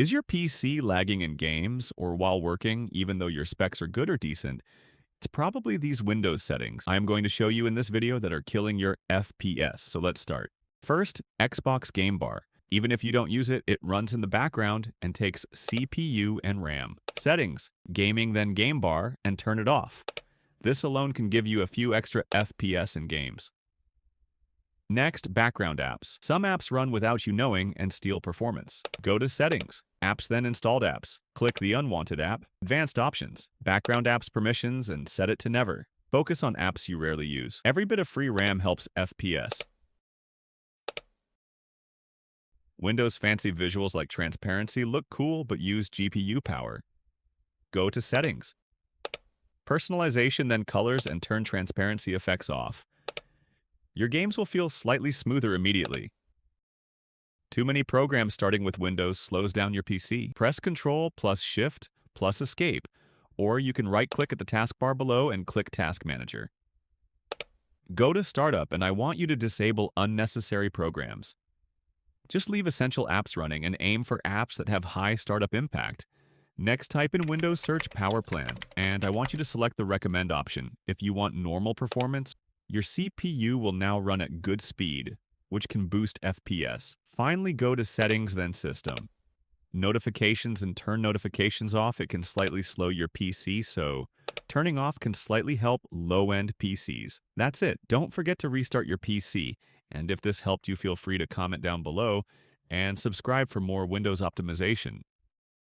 Is your PC lagging in games or while working, even though your specs are good or decent? It's probably these Windows settings I am going to show you in this video that are killing your FPS, so let's start. First, Xbox Game Bar. Even if you don't use it, it runs in the background and takes CPU and RAM. Settings, gaming then Game Bar, and turn it off. This alone can give you a few extra FPS in games. Next, background apps. Some apps run without you knowing and steal performance. Go to Settings, Apps then Installed Apps. Click the unwanted app, Advanced Options, Background Apps Permissions, and set it to Never. Focus on apps you rarely use. Every bit of free RAM helps FPS. Windows' fancy visuals like transparency look cool but use GPU power. Go to Settings, Personalization then Colors, and turn transparency effects off. Your games will feel slightly smoother immediately. Too many programs starting with Windows slows down your PC. Press Ctrl plus Shift plus Escape, or you can right-click at the taskbar below and click Task Manager. Go to Startup, and I want you to disable unnecessary programs. Just leave essential apps running and aim for apps that have high startup impact. Next, type in Windows Search Power Plan, and I want you to select the Recommend option. If you want normal performance, your CPU will now run at good speed, which can boost FPS. Finally, go to Settings, then System. Notifications, and turn notifications off. It can slightly slow your PC, so turning off can slightly help low-end PCs. That's it. Don't forget to restart your PC. And if this helped you, feel free to comment down below and subscribe for more Windows optimization.